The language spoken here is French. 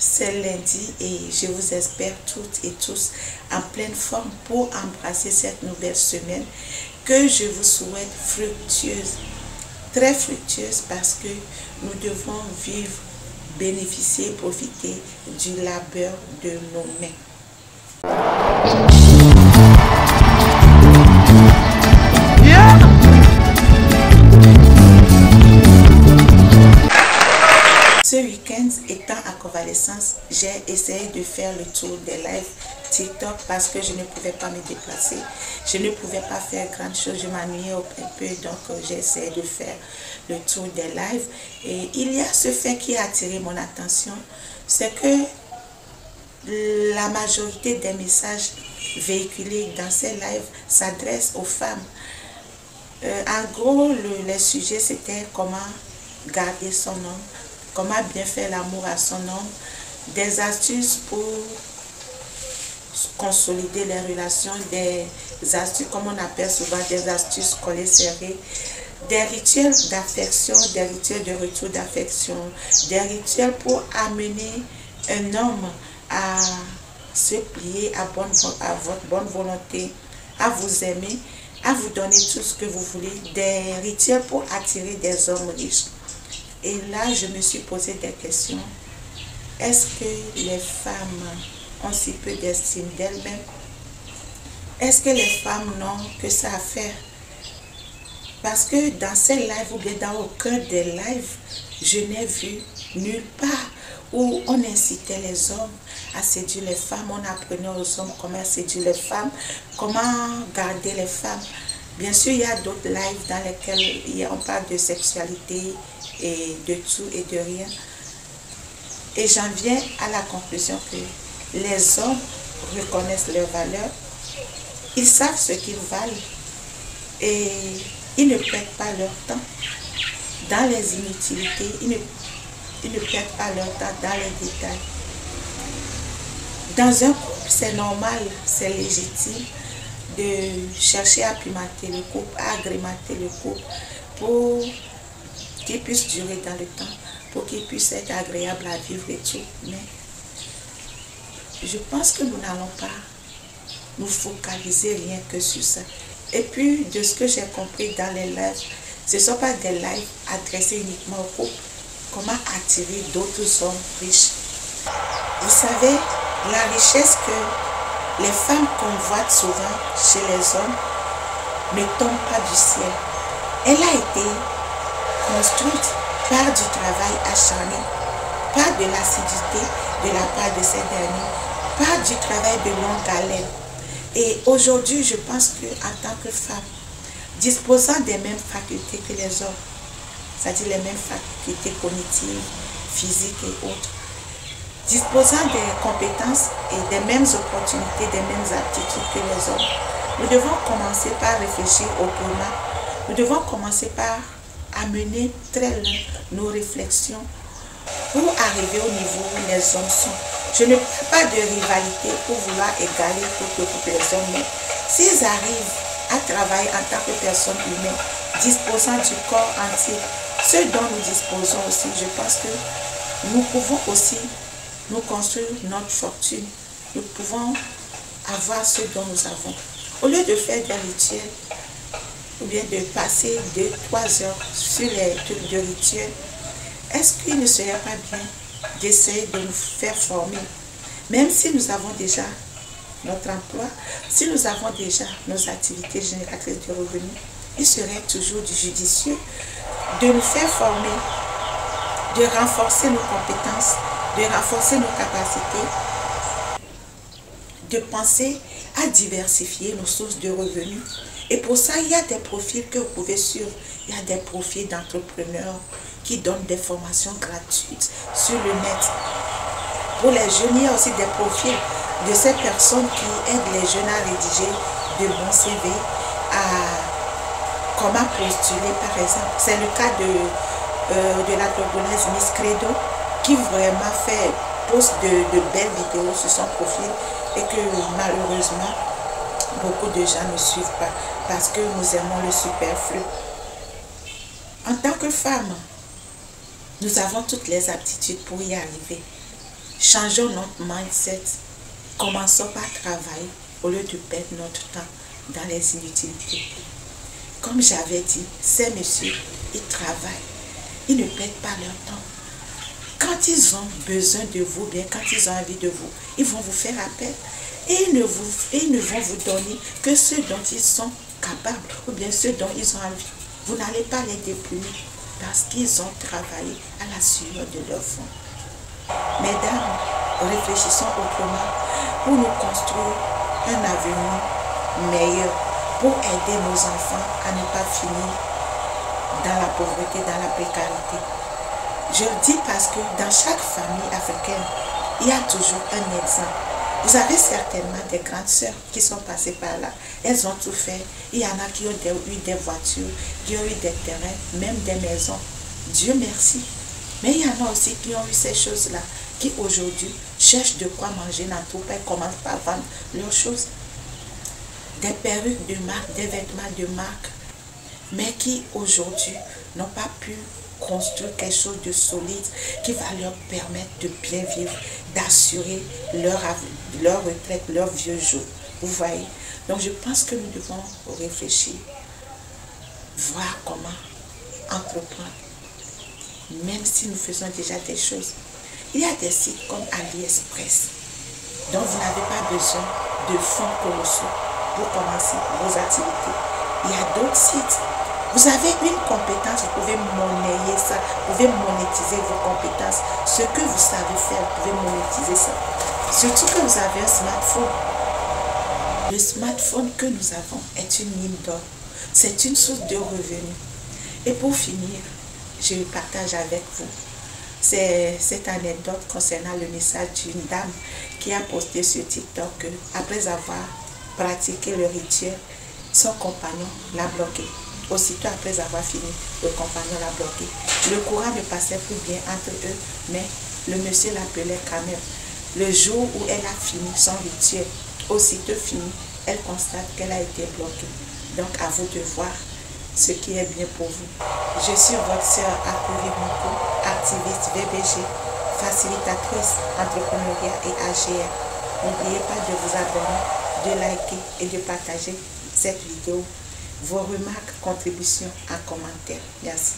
c'est lundi et je vous espère toutes et tous en pleine forme pour embrasser cette nouvelle semaine que je vous souhaite fructueuse, très fructueuse, parce que nous devons vivre, bénéficier, profiter du labeur de nos mains. Ce week-end, étant en convalescence, j'ai essayé de faire le tour des lives TikTok parce que je ne pouvais pas me déplacer. Je ne pouvais pas faire grand chose, je m'ennuyais un peu, donc j'ai essayé de faire le tour des lives. Et il y a ce fait qui a attiré mon attention, c'est que la majorité des messages véhiculés dans ces lives s'adressent aux femmes. En gros, les sujets, c'était comment garder son homme, comment bien faire l'amour à son homme, des astuces pour consolider les relations, des astuces, comme on appelle souvent des astuces collées serrées, des rituels d'affection, des rituels de retour d'affection, des rituels pour amener un homme à se plier à votre bonne volonté, à vous aimer, à vous donner tout ce que vous voulez, des rituels pour attirer des hommes riches. Et là, je me suis posé des questions. Est-ce que les femmes ont si peu d'estime d'elles-mêmes? Est-ce que les femmes n'ont que ça à faire? Parce que dans ces lives, ou bien dans aucun des lives, je n'ai vu nulle part où on incitait les hommes à séduire les femmes, on apprenait aux hommes comment séduire les femmes, comment garder les femmes. Bien sûr, il y a d'autres lives dans lesquels on parle de sexualité et de tout et de rien. Et j'en viens à la conclusion que les hommes reconnaissent leurs valeurs, ils savent ce qu'ils valent et ils ne perdent pas leur temps dans les inutilités, ils ne perdent pas leur temps dans les détails. Dans un couple, c'est normal, c'est légitime de chercher à pimenter le couple, à agrémenter le couple pour qu'il puisse durer dans le temps, pour qu'il puisse être agréable à vivre et tout. Mais je pense que nous n'allons pas nous focaliser rien que sur ça. Et puis, de ce que j'ai compris dans les lives, ce ne sont pas des lives adressés uniquement au couple. Comment attirer d'autres hommes riches? Vous savez, la richesse que les femmes convoitent souvent chez les hommes ne tombe pas du ciel. Elle a été construite par du travail acharné, par de l'assiduité de la part de ces derniers, par du travail de longue haleine. Et aujourd'hui, je pense qu'en tant que femme, disposant des mêmes facultés que les hommes, c'est-à-dire les mêmes facultés cognitives, physiques et autres, disposant des compétences et des mêmes opportunités, des mêmes aptitudes que les hommes, nous devons commencer par réfléchir autrement. Nous devons commencer par amener très loin nos réflexions pour arriver au niveau où les hommes sont. Je ne parle pas de rivalité pour vouloir égaler toutes les hommes, mais s'ils arrivent à travailler en tant que personnes humaines, disposant du corps entier, ce dont nous disposons aussi, je pense que nous pouvons aussi nous construire notre fortune. Nous pouvons avoir ce dont nous avons. Au lieu de faire des rituels, ou bien de passer 2-3 heures sur les trucs de rituels, est-ce qu'il ne serait pas bien d'essayer de nous faire former? Même si nous avons déjà notre emploi, si nous avons déjà nos activités génératrices de revenus, il serait toujours judicieux de nous faire former, de renforcer nos compétences, de renforcer nos capacités, de penser à diversifier nos sources de revenus. Et pour ça, il y a des profils que vous pouvez suivre. Il y a des profils d'entrepreneurs qui donnent des formations gratuites sur le net. Pour les jeunes, il y a aussi des profils de ces personnes qui aident les jeunes à rédiger de bons CV, à comment postuler par exemple. C'est le cas de la Togonaise Miss Credo qui vraiment poste de belles vidéos sur son profil et que malheureusement beaucoup de gens ne suivent pas parce que nous aimons le superflu. En tant que femme, nous avons toutes les aptitudes pour y arriver. Changeons notre mindset. Commençons par travailler au lieu de perdre notre temps dans les inutilités. Comme j'avais dit, ces messieurs, ils travaillent. Ils ne perdent pas leur temps. Quand ils ont besoin de vous, bien quand ils ont envie de vous, ils vont vous faire appel. Et ils ne vont vous donner que ce dont ils sont capables ou bien ce dont ils ont envie. Vous n'allez pas les déprimer parce qu'ils ont travaillé à la sueur de leur front. Mesdames, réfléchissons autrement pour nous construire un avenir meilleur, pour aider nos enfants à ne pas finir dans la pauvreté, dans la précarité. Je le dis parce que dans chaque famille africaine, il y a toujours un exemple. Vous avez certainement des grandes sœurs qui sont passées par là. Elles ont tout fait. Il y en a qui ont eu des voitures, qui ont eu des terrains, même des maisons. Dieu merci. Mais il y en a aussi qui ont eu ces choses-là, qui aujourd'hui cherchent de quoi manger dans tout pays, commencent par vendre leurs choses. Des perruques de marque, des vêtements de marque, mais qui aujourd'hui n'ont pas pu construire quelque chose de solide qui va leur permettre de bien vivre, d'assurer leur retraite, leur vieux jour. Vous voyez? Donc je pense que nous devons réfléchir, voir comment entreprendre, même si nous faisons déjà des choses. Il y a des sites comme AliExpress, dont vous n'avez pas besoin de fonds colossaux pour commencer vos activités. Il y a d'autres sites. Vous avez une compétence, vous pouvez monnayer ça, vous pouvez monétiser vos compétences. Ce que vous savez faire, vous pouvez monétiser ça. Surtout que vous avez un smartphone. Le smartphone que nous avons est une mine d'or. C'est une source de revenus. Et pour finir, je partage avec vous cette anecdote concernant le message d'une dame qui a posté sur TikTok que, après avoir pratiqué le rituel, son compagnon l'a bloqué. Aussitôt après avoir fini, le compagnon l'a bloqué. Le courant ne passait plus bien entre eux, mais le monsieur l'appelait quand même. Le jour où elle a fini son rituel, aussitôt fini, elle constate qu'elle a été bloquée. Donc à vous de voir ce qui est bien pour vous. Je suis votre sœur Akuri Moko, activiste VBG, facilitatrice entrepreneuriat et AGR. N'oubliez pas de vous abonner, de liker et de partager cette vidéo. Vos remarques, contributions en commentaire. Merci.